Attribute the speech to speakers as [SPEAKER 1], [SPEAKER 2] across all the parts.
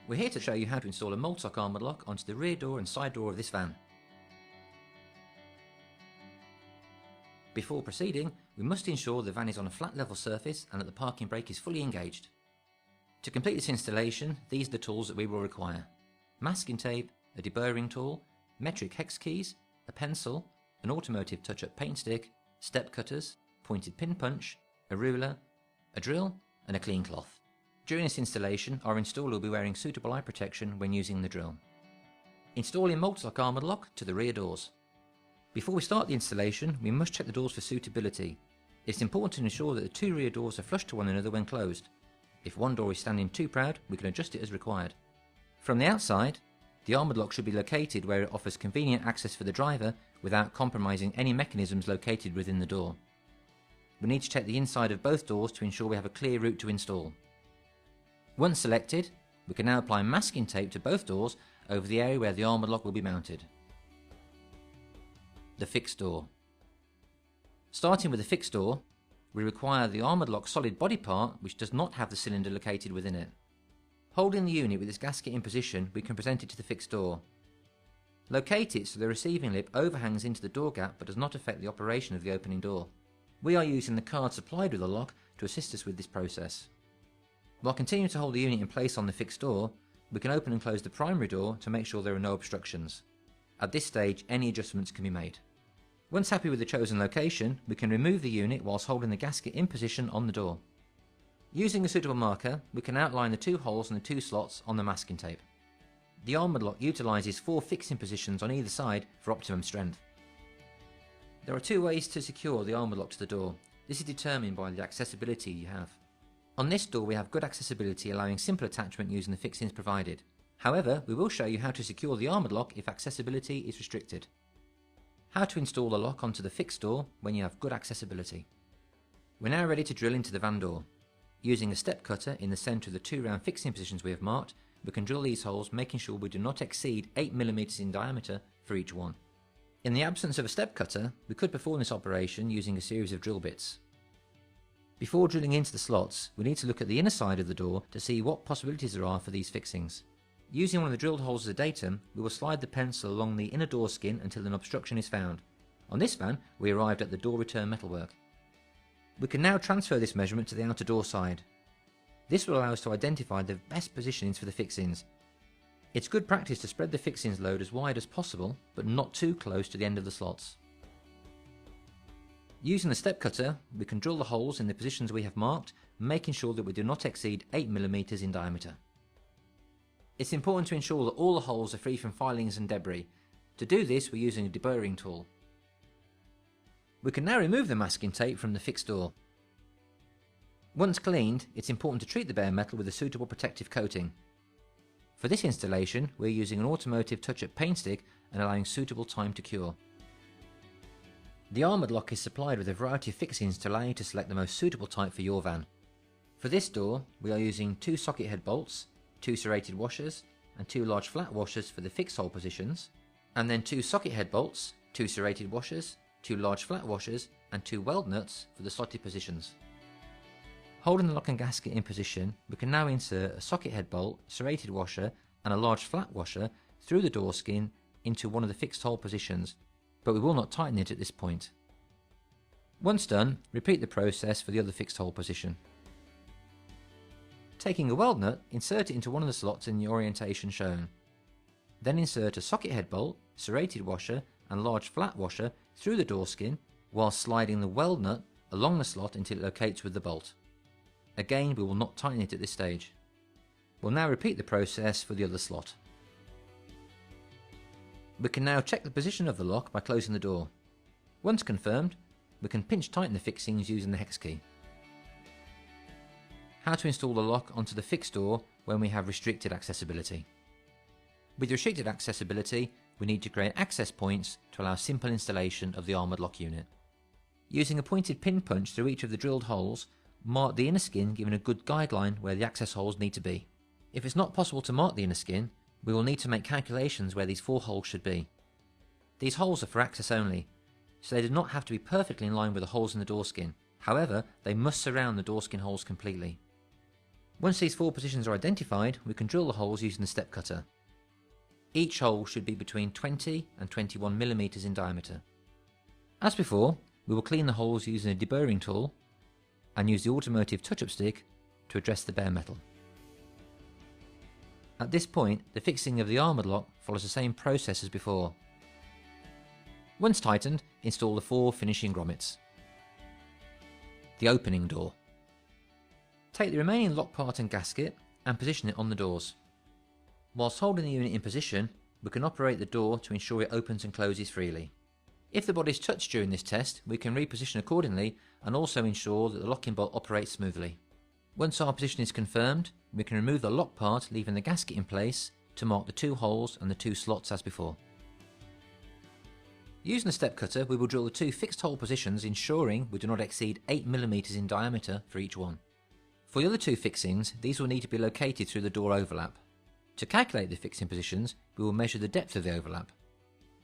[SPEAKER 1] We're here to show you how to install a Mul-T-Lock ArmaDLock onto the rear door and side door of this van. Before proceeding, we must ensure the van is on a flat level surface and that the parking brake is fully engaged. To complete this installation, these are the tools that we will require: masking tape, a deburring tool, metric hex keys, a pencil, an automotive touch-up paint stick, step cutters, pointed pin punch, a ruler, a drill and a clean cloth. During this installation, our installer will be wearing suitable eye protection when using the drill. Installing Mul-T-Lock ArmaDLock to the rear doors. Before we start the installation, we must check the doors for suitability. It's important to ensure that the two rear doors are flush to one another when closed. If one door is standing too proud, we can adjust it as required. From the outside, the ArmaDLock should be located where it offers convenient access for the driver without compromising any mechanisms located within the door. We need to check the inside of both doors to ensure we have a clear route to install. Once selected, we can now apply masking tape to both doors over the area where the ArmaDLock will be mounted. The fixed door. Starting with the fixed door, we require the ArmaDLock solid body part which does not have the cylinder located within it. Holding the unit with its gasket in position, we can present it to the fixed door. Locate it so the receiving lip overhangs into the door gap but does not affect the operation of the opening door. We are using the card supplied with the lock to assist us with this process. While continuing to hold the unit in place on the fixed door, we can open and close the primary door to make sure there are no obstructions. At this stage, any adjustments can be made. Once happy with the chosen location, we can remove the unit whilst holding the gasket in position on the door. Using a suitable marker, we can outline the two holes and the two slots on the masking tape. The ArmaDLock utilises 4 fixing positions on either side for optimum strength. There are 2 ways to secure the ArmaDLock to the door. This is determined by the accessibility you have. On this door we have good accessibility, allowing simple attachment using the fixings provided. However, we will show you how to secure the ArmaDLock if accessibility is restricted. How to install the lock onto the fixed door when you have good accessibility. We're now ready to drill into the van door. Using a step cutter in the centre of the 2 round fixing positions we have marked, we can drill these holes, making sure we do not exceed 8 mm in diameter for each one. In the absence of a step cutter, we could perform this operation using a series of drill bits. Before drilling into the slots, we need to look at the inner side of the door to see what possibilities there are for these fixings. Using one of the drilled holes as a datum, we will slide the pencil along the inner door skin until an obstruction is found. On this van, we arrived at the door return metalwork. We can now transfer this measurement to the outer door side. This will allow us to identify the best positionings for the fixings. It's good practice to spread the fixings load as wide as possible, but not too close to the end of the slots. Using the step cutter, we can drill the holes in the positions we have marked, making sure that we do not exceed 8 mm in diameter. It's important to ensure that all the holes are free from filings and debris. To do this, we're using a deburring tool. We can now remove the masking tape from the fixed door. Once cleaned, it's important to treat the bare metal with a suitable protective coating. For this installation, we're using an automotive touch-up paint stick and allowing suitable time to cure. The ArmaDLock is supplied with a variety of fixings to allow you to select the most suitable type for your van. For this door, we are using 2 socket head bolts, 2 serrated washers and 2 large flat washers for the fixed hole positions, and then 2 socket head bolts, 2 serrated washers, 2 large flat washers and 2 weld nuts for the slotted positions. Holding the lock and gasket in position, we can now insert a socket head bolt, serrated washer and a large flat washer through the door skin into one of the fixed hole positions, but we will not tighten it at this point. Once done, repeat the process for the other fixed hole position. Taking a weld nut, insert it into one of the slots in the orientation shown. Then insert a socket head bolt, serrated washer and large flat washer through the door skin while sliding the weld nut along the slot until it locates with the bolt. Again, we will not tighten it at this stage. We'll now repeat the process for the other slot. We can now check the position of the lock by closing the door. Once confirmed, we can pinch tighten the fixings using the hex key. How to install the lock onto the fixed door when we have restricted accessibility. With restricted accessibility, we need to create access points to allow simple installation of the ArmaDLock unit. Using a pointed pin punch through each of the drilled holes, mark the inner skin, giving a good guideline where the access holes need to be. If it's not possible to mark the inner skin, we will need to make calculations where these 4 holes should be. These holes are for access only, so they do not have to be perfectly in line with the holes in the door skin. However, they must surround the door skin holes completely. Once these 4 positions are identified, we can drill the holes using the step cutter. Each hole should be between 20 and 21 mm in diameter. As before, we will clean the holes using a deburring tool and use the automotive touch-up stick to address the bare metal. At this point, the fixing of the ArmaDLock follows the same process as before. Once tightened, install the 4 finishing grommets. The opening door. Take the remaining lock part and gasket and position it on the doors. Whilst holding the unit in position, we can operate the door to ensure it opens and closes freely. If the body is touched during this test, we can reposition accordingly and also ensure that the locking bolt operates smoothly. Once our position is confirmed, we can remove the lock part, leaving the gasket in place to mark the 2 holes and the 2 slots as before. Using the step cutter, we will drill the 2 fixed hole positions, ensuring we do not exceed 8 mm in diameter for each one. For the other 2 fixings, these will need to be located through the door overlap. To calculate the fixing positions, we will measure the depth of the overlap.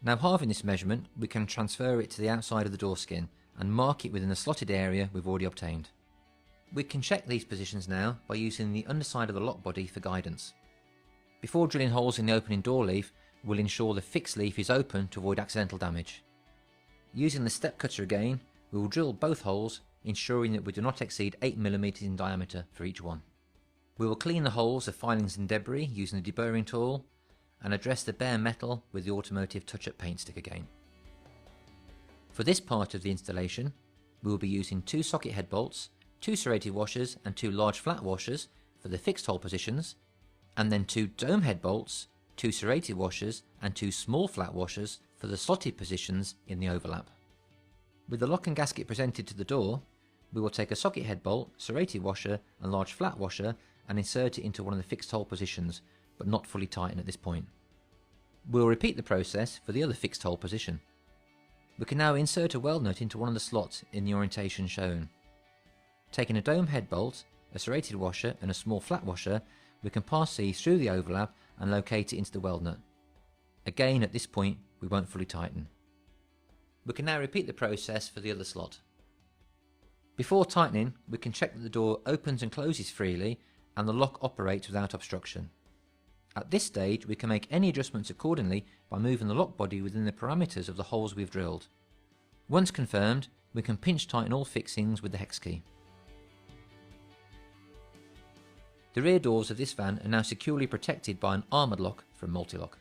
[SPEAKER 1] Now, halving this measurement, we can transfer it to the outside of the door skin and mark it within the slotted area we've already obtained. We can check these positions now by using the underside of the lock body for guidance. Before drilling holes in the opening door leaf, we'll ensure the fixed leaf is open to avoid accidental damage. Using the step cutter again, we will drill both holes, ensuring that we do not exceed 8 mm in diameter for each one. We will clean the holes of filings and debris using the deburring tool and address the bare metal with the automotive touch-up paint stick again. For this part of the installation, we will be using 2 socket head bolts, 2 serrated washers and 2 large flat washers for the fixed hole positions, and then 2 dome head bolts, 2 serrated washers and 2 small flat washers for the slotted positions in the overlap. With the lock and gasket presented to the door, we will take a socket head bolt, serrated washer and large flat washer and insert it into one of the fixed hole positions, but not fully tighten at this point. We'll repeat the process for the other fixed hole position. We can now insert a weld nut into one of the slots in the orientation shown. Taking a dome head bolt, a serrated washer and a small flat washer, we can pass these through the overlap and locate it into the weld nut. Again, at this point, we won't fully tighten. We can now repeat the process for the other slot. Before tightening, we can check that the door opens and closes freely and the lock operates without obstruction. At this stage, we can make any adjustments accordingly by moving the lock body within the parameters of the holes we've drilled. Once confirmed, we can pinch tighten all fixings with the hex key. The rear doors of this van are now securely protected by an ArmaDLock from Mul-T-Lock.